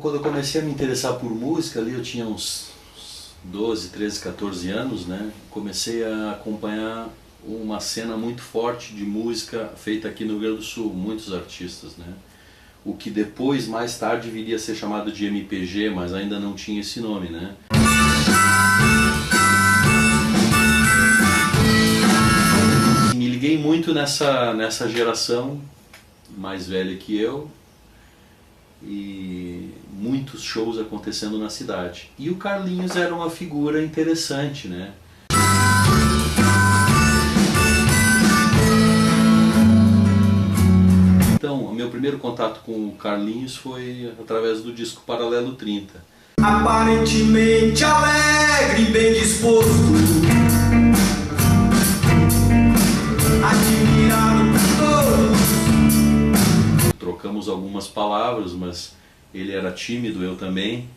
quando eu comecei a me interessar por música, ali eu tinha uns 12, 13, 14 anos, né? Comecei a acompanhar uma cena muito forte de música feita aqui no Rio Grande do Sul, muitos artistas, né? O que depois, mais tarde, viria a ser chamado de MPG, mas ainda não tinha esse nome, né? Me liguei muito nessa geração mais velha que eu, e muitos shows acontecendo na cidade. E o Carlinhos era uma figura interessante, né? Então, o meu primeiro contato com o Carlinhos foi através do disco Paralelo 30. Aparentemente alegre e bem disposto, admirado por todos. Trocamos algumas palavras, mas ele era tímido, eu também.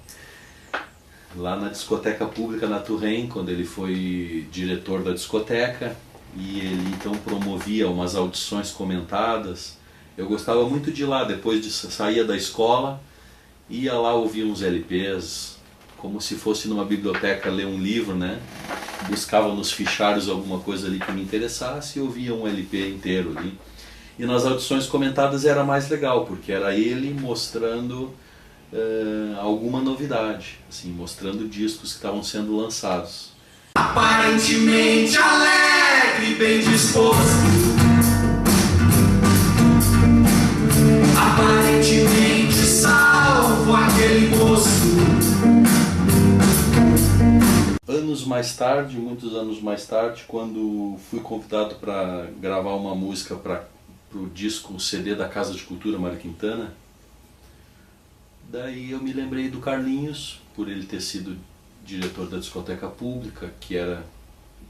Lá na discoteca pública na Turrem, quando ele foi diretor da discoteca, e ele então promovia umas audições comentadas. Eu gostava muito de ir lá, depois de sair da escola, ia lá ouvir uns LPs, como se fosse numa biblioteca ler um livro, né? Buscava nos fichários alguma coisa ali que me interessasse e ouvia um LP inteiro ali. E nas audições comentadas era mais legal, porque era ele mostrando alguma novidade, assim, mostrando discos que estavam sendo lançados. Aparentemente alegre e bem disposto, aparentemente salvo aquele moço. Anos mais tarde, muitos anos mais tarde, quando fui convidado para gravar uma música para o disco CD da Casa de Cultura Mário Quintana, daí eu me lembrei do Carlinhos, por ele ter sido diretor da discoteca pública,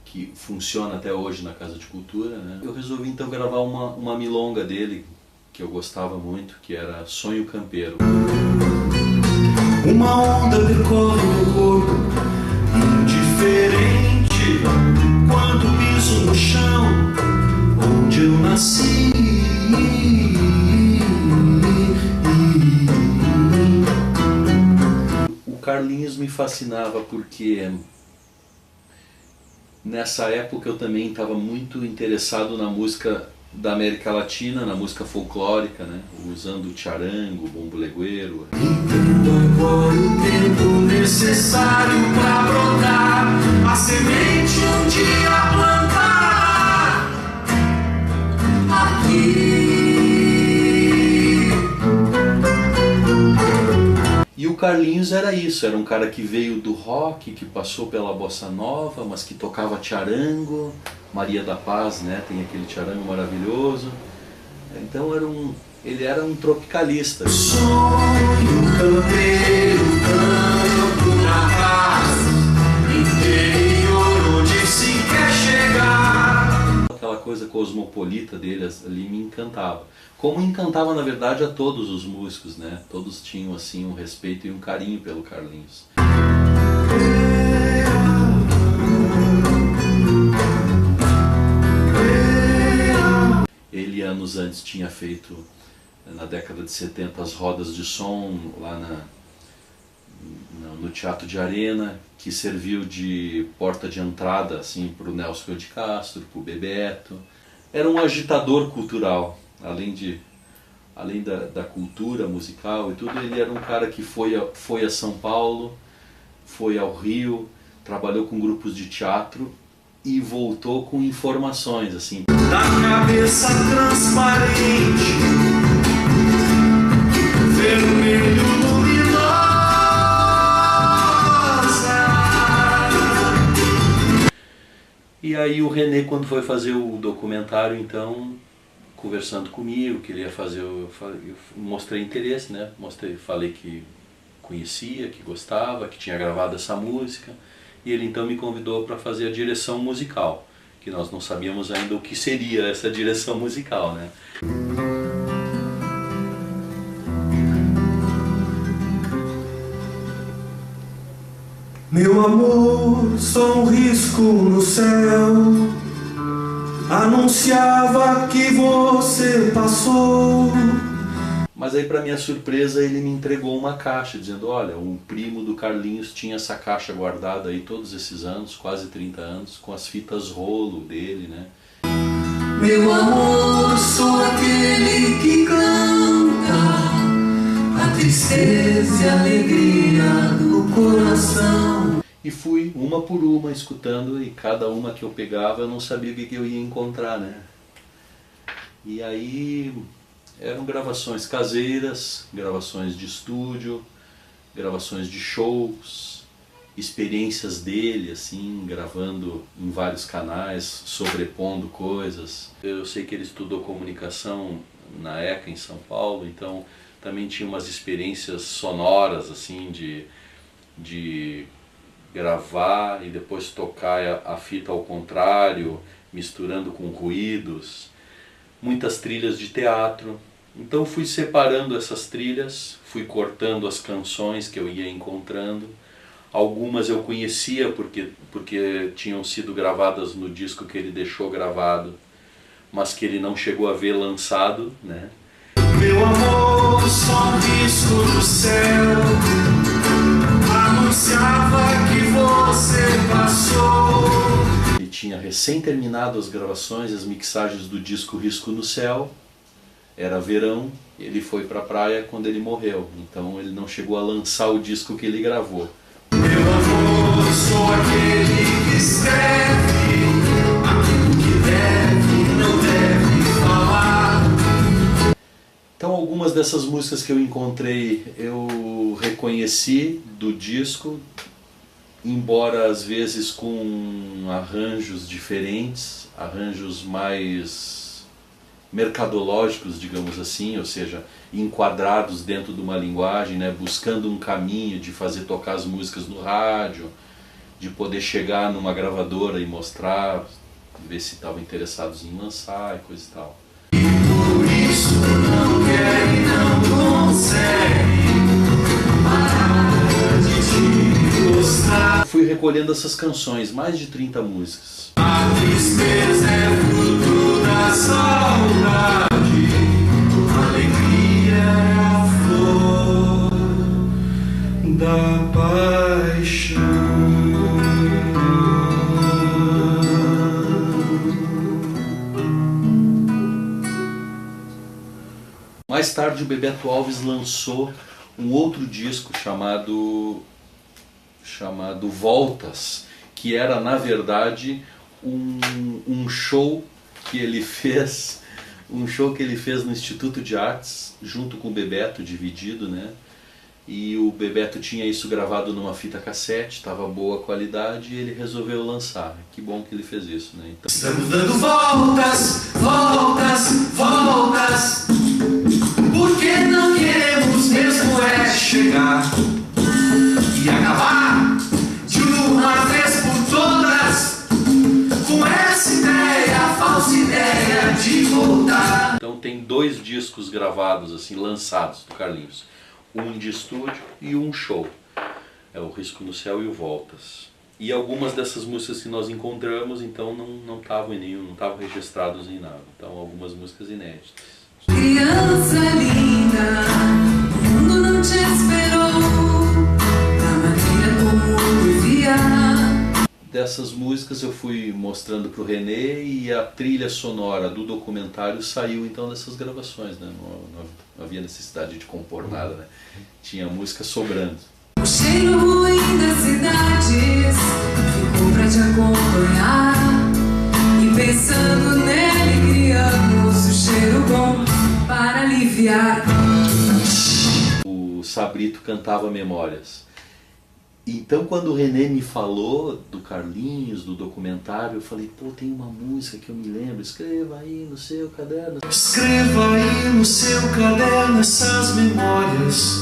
que funciona até hoje na Casa de Cultura, né? Eu resolvi então gravar uma milonga dele, que eu gostava muito, que era Sonho Campeiro. Uma onda percorre meu corpo, indiferente, quando piso no chão onde eu nasci. O Carlinhos me fascinava porque nessa época eu também estava muito interessado na música da América Latina, na música folclórica, né? Usando o charango, o bombo legueiro. Entendo agora o tempo necessário para brotar a semente um dia plantar aqui. E o Carlinhos era isso, era um cara que veio do rock, que passou pela bossa nova, mas que tocava charango. Maria da Paz, né, tem aquele charango maravilhoso. Então ele era um tropicalista. Sonho campeiro, campo na paz, interior onde se quer chegar. Aquela coisa cosmopolita dele ali me encantava. Como encantava, na verdade, a todos os músicos, né? Todos tinham assim um respeito e um carinho pelo Carlinhos. Ele anos antes tinha feito, na década de 70, as rodas de som lá no Teatro de Arena, que serviu de porta de entrada assim, para o Nelson de Castro, para o Bebeto. Era um agitador cultural, além da cultura musical e tudo. Ele era um cara que foi a São Paulo, foi ao Rio, trabalhou com grupos de teatro e voltou com informações assim. Da cabeça transparente, vermelho luminosa. E aí o René, quando foi fazer o documentário, então, conversando comigo, que ele ia fazer, eu mostrei interesse, né? Falei que conhecia, que gostava, que tinha gravado essa música. E ele então me convidou para fazer a direção musical, que nós não sabíamos ainda o que seria essa direção musical, né? Meu amor, só um risco no céu anunciava que você passou. Mas aí, para minha surpresa, ele me entregou uma caixa, dizendo, olha, um primo do Carlinhos tinha essa caixa guardada aí todos esses anos, quase 30 anos, com as fitas rolo dele, né? Meu amor, sou aquele que canta a tristeza e a alegria do coração. E fui uma por uma escutando, e cada uma que eu pegava eu não sabia o que eu ia encontrar, né? E aí eram gravações caseiras, gravações de estúdio, gravações de shows, experiências dele, assim, gravando em vários canais, sobrepondo coisas. Eu sei que ele estudou comunicação na ECA em São Paulo, então também tinha umas experiências sonoras, assim, de gravar e depois tocar a fita ao contrário, misturando com ruídos, muitas trilhas de teatro. Então fui separando essas trilhas, fui cortando as canções que eu ia encontrando. Algumas eu conhecia porque tinham sido gravadas no disco que ele deixou gravado, mas que ele não chegou a ver lançado, né? Meu amor, só um risco do céu anunciava que você passou. Ele tinha recém terminado as gravações, as mixagens do disco Risco no Céu. Era verão, ele foi pra praia quando ele morreu, então ele não chegou a lançar o disco que ele gravou. Meu amor, sou aquele que escreve aquilo que deve e não deve falar. Então algumas dessas músicas que eu encontrei eu reconheci do disco, embora às vezes com arranjos diferentes, arranjos mais mercadológicos, digamos assim, ou seja, enquadrados dentro de uma linguagem, né, buscando um caminho de fazer tocar as músicas no rádio, de poder chegar numa gravadora e mostrar, ver se estavam interessados em lançar e coisa e tal. Por isso não quer e não consegue parar de te gostar. Fui recolhendo essas canções, mais de 30 músicas. A tristeza é fruto da saudade, a alegria é a flor da paixão. Mais tarde o Bebeto Alves lançou um outro disco chamado Voltas, que era na verdade um show que ele fez, no Instituto de Artes, junto com o Bebeto, dividido, né? E o Bebeto tinha isso gravado numa fita cassete, estava boa qualidade e ele resolveu lançar. Que bom que ele fez isso, né? Então... Estamos dando voltas, voltas, voltas, porque não queremos mesmo é chegar e acabar de uma vez por todas com essa ideia, a falsa ideia de voltar. Então tem 2 discos gravados, assim, lançados do Carlinhos. Um de estúdio e um show. É o Risco no Céu e o Voltas. E algumas dessas músicas que nós encontramos, então não estavam em nenhum, não estavam registrados em nada. Então algumas músicas inéditas. Criança linda, o mundo não te esperou, da maneira como vivia. Dessas músicas eu fui mostrando para o René e a trilha sonora do documentário saiu então dessas gravações, né? Não havia necessidade de compor nada, né? Tinha música sobrando. O cheiro ruim das cidades ficou pra te acompanhar, e pensando nele criamos o cheiro bom para aliviar. O Sabrito cantava Memórias. Então quando o René me falou do Carlinhos, do documentário, eu falei, pô, tem uma música que eu me lembro, escreva aí no seu caderno. Escreva aí no seu caderno essas memórias.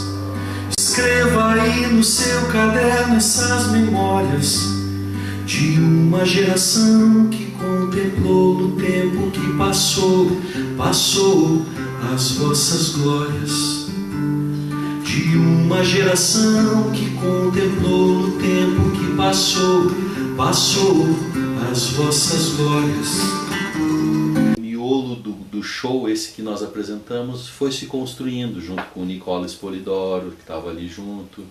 Escreva aí no seu caderno essas memórias de uma geração que contemplou no tempo que passou, passou as vossas glórias. De uma geração que contemplou no tempo que passou, passou as vossas glórias. O miolo do show, esse que nós apresentamos, foi se construindo junto com o Nicola Spolidoro, que estava ali junto,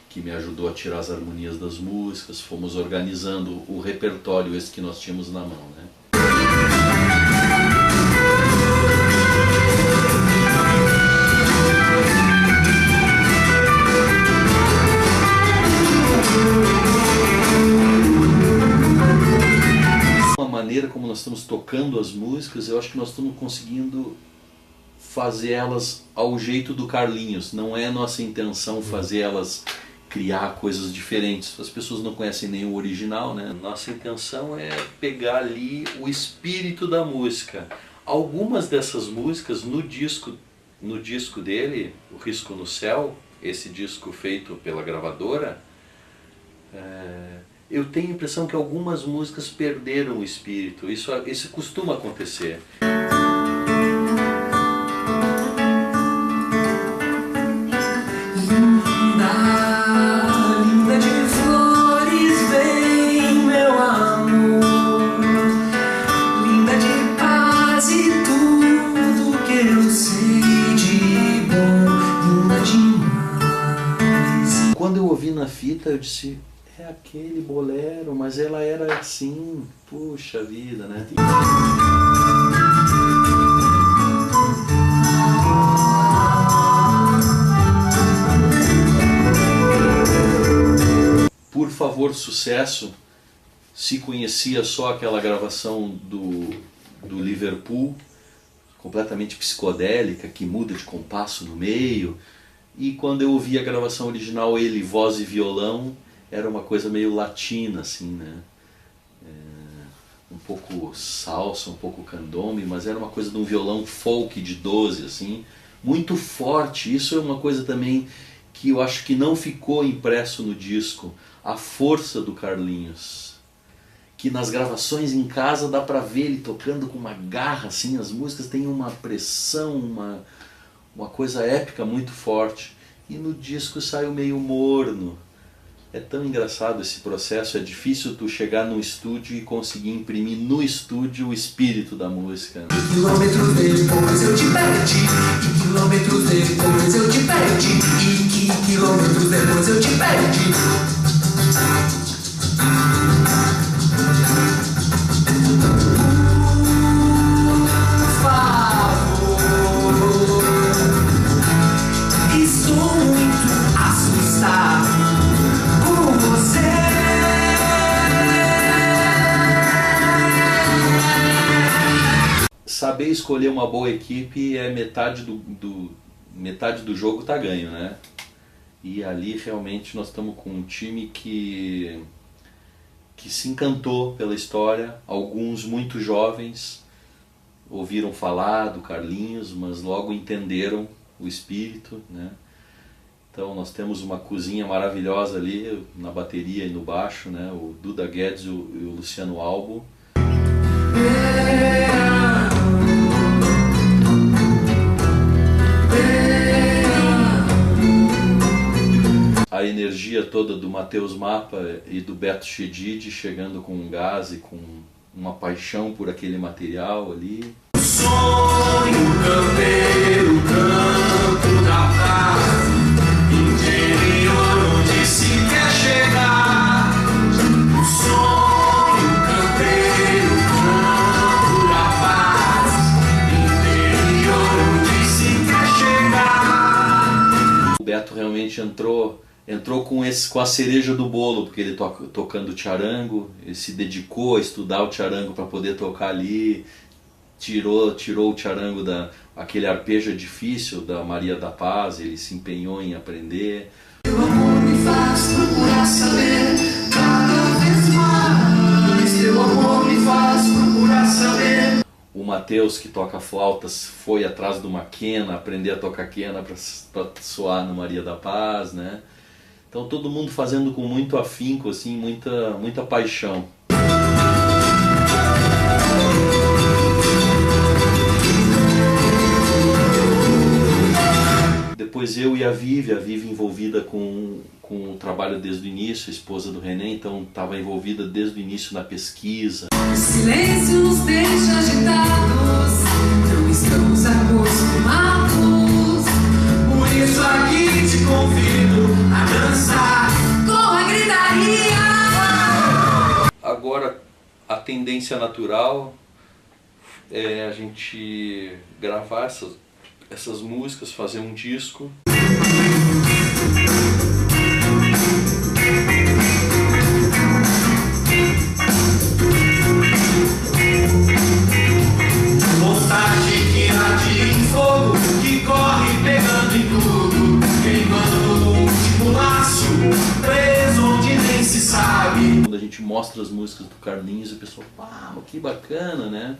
que me ajudou a tirar as harmonias das músicas. Fomos organizando o repertório esse que nós tínhamos na mão, né? Maneira como nós estamos tocando as músicas, eu acho que nós estamos conseguindo fazer elas ao jeito do Carlinhos. Não é nossa intenção fazer elas criar coisas diferentes. As pessoas não conhecem nem o original, né? Nossa intenção é pegar ali o espírito da música. Algumas dessas músicas no disco dele, O Risco no Céu, esse disco feito pela gravadora, eu tenho a impressão que algumas músicas perderam o espírito. Isso costuma acontecer. Linda, linda de flores, vem meu amor. Linda de paz e tudo que eu sei de bom. Linda demais. Quando eu ouvi na fita, eu disse... é aquele bolero, mas ela era assim, puxa vida, né? Por Favor, Sucesso, se conhecia só aquela gravação do Liverpool, completamente psicodélica, que muda de compasso no meio, e quando eu ouvi a gravação original, ele, voz e violão, era uma coisa meio latina, assim, né? Um pouco salsa, um pouco candombe, mas era uma coisa de um violão folk de 12, assim, muito forte. Isso é uma coisa também que eu acho que não ficou impresso no disco, a força do Carlinhos. Que nas gravações em casa dá pra ver ele tocando com uma garra, assim, as músicas têm uma pressão, uma coisa épica muito forte. E no disco saiu meio morno. É tão engraçado esse processo, é difícil tu chegar num estúdio e conseguir imprimir no estúdio o espírito da música, né? Quilômetros depois eu te perdi, e quilômetros depois eu te perdi, e que quilômetros depois eu te perdi. Por favor, estou muito assustado. Saber escolher uma boa equipe é metade do jogo tá ganho, né? E ali realmente nós estamos com um time que se encantou pela história. Alguns muito jovens ouviram falar do Carlinhos, mas logo entenderam o espírito, né? Então nós temos uma cozinha maravilhosa ali na bateria e no baixo, né? O Duda Guedes e o Luciano Albo. A energia toda do Matheus Mapa e do Beto Chedid chegando com um gás e com uma paixão por aquele material ali. Sonho campeiro, campo da paz, interior onde se quer chegar. Sonho campeiro, campo da paz, interior onde se quer chegar. O Beto realmente entrou com a cereja do bolo, porque ele tocando charango, ele se dedicou a estudar o charango para poder tocar ali, tirou o charango aquele arpejo difícil da Maria da Paz, ele se empenhou em aprender. Teu amor me faz procurar saber cada vez mais. Teu amor me faz procurar saber. O Matheus, que toca flautas, foi atrás de uma quena, aprender a tocar quena para soar no Maria da Paz, né? Então todo mundo fazendo com muito afinco, assim, muita paixão. Depois eu e a Vivi envolvida com o trabalho desde o início, a esposa do René, então estava envolvida desde o início na pesquisa. O silêncio nos deixa agitados. estamos acostumados. Por isso aqui te convido a dançar Com a gritaria. Agora, a tendência natural é a gente gravar essas músicas, fazer um disco. vontade que arde em fogo, que corre pegando em tudo, queimando o último laço, preso onde nem se sabe. Quando a gente mostra as músicas do Carlinhos, o pessoal, uau, que bacana, né?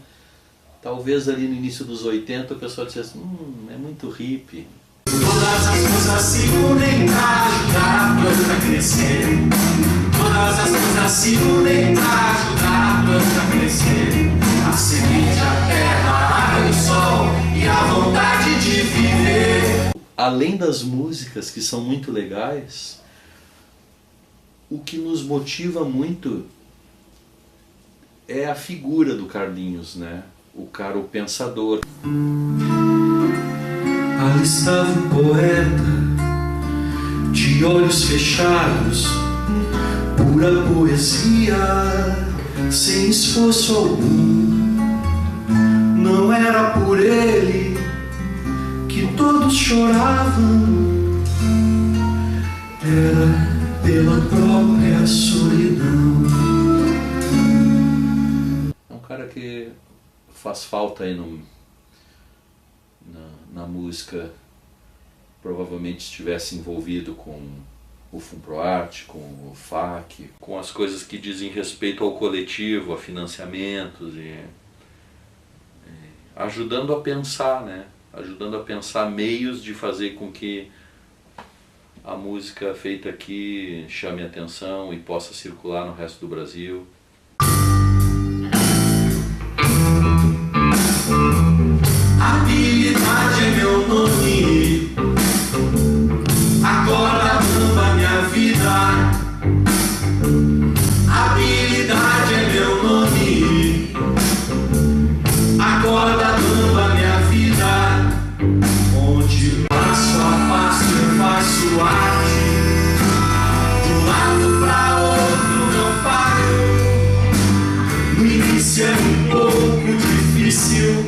Talvez ali no início dos 80 o pessoal dissesse, é muito hippie. Todas as coisas se unem pra ajudar a planta a crescer. Todas as coisas se unem pra ajudar a planta a crescer. A semente, a terra, a água, o sol e a vontade de viver. Além das músicas que são muito legais, o que nos motiva muito é a figura do Carlinhos, né? O cara, o pensador. Ali estava o poeta, de olhos fechados, pura poesia, sem esforço algum. Não era por ele que todos choravam, era pela própria solidão. É um cara que faz falta aí na música. Provavelmente estivesse envolvido com o Funproarte, com o FAC, com as coisas que dizem respeito ao coletivo, a financiamentos e ajudando a pensar, né? Ajudando a pensar meios de fazer com que a música feita aqui chame atenção e possa circular no resto do Brasil. Habilidade é meu nome, acorda bamba minha vida. Habilidade é meu nome, acorda bamba minha vida. Onde passo a passo eu faço arte, de um lado pra outro não paro. No início é um pouco difícil,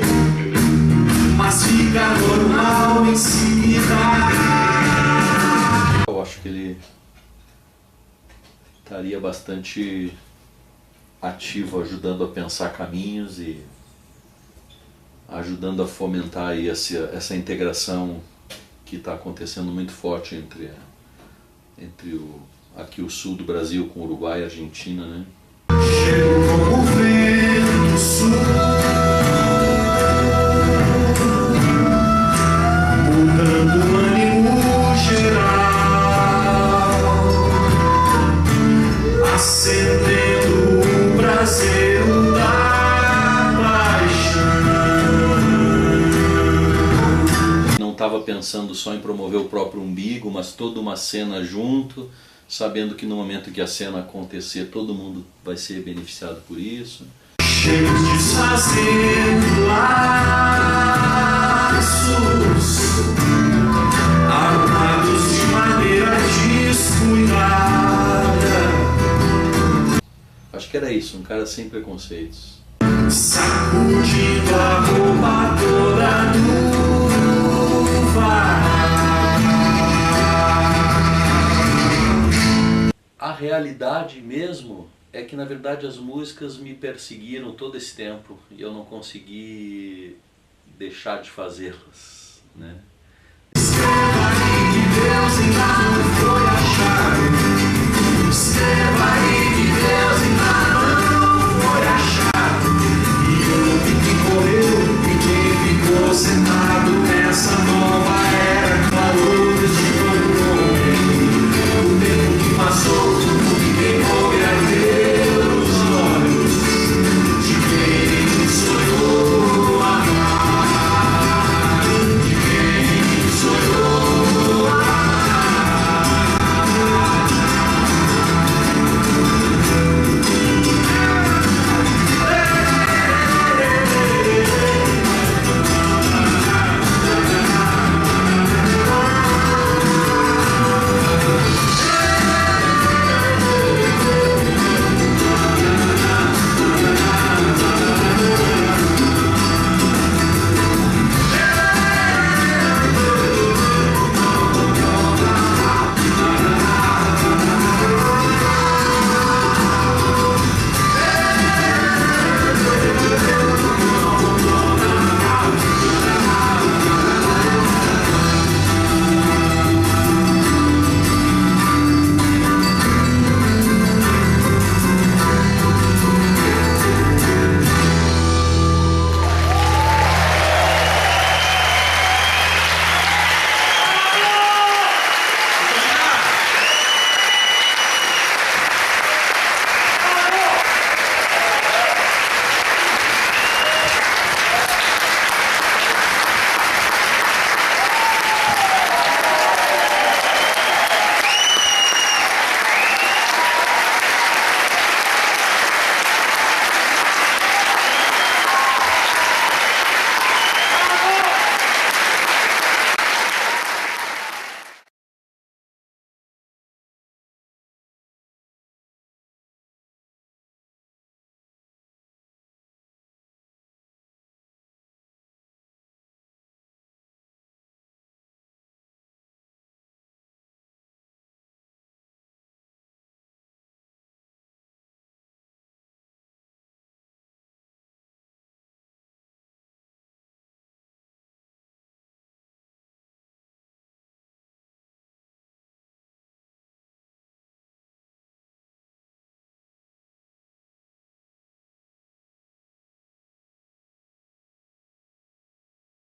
mas fica normal em seguida. Eu acho que ele estaria bastante ativo, ajudando a pensar caminhos e ajudando a fomentar aí essa integração que está acontecendo muito forte entre aqui o sul do Brasil com o Uruguai e a Argentina, né? Chego como o vento sul, mudando o ânimo geral, acendendo o prazer da paixão. Não estava pensando só em promover o próprio umbigo, mas toda uma cena junto, sabendo que no momento que a cena acontecer todo mundo vai ser beneficiado por isso. Chegos desfazendo laços, armados de maneira descuidada. Acho que era isso, um cara sem preconceitos. Sacudindo a roupa toda nuva. A realidade mesmo é que na verdade as músicas me perseguiram todo esse tempo e eu não consegui deixar de fazê-las, né? Escreva aí que Deus ainda não foi achado. Escreva aí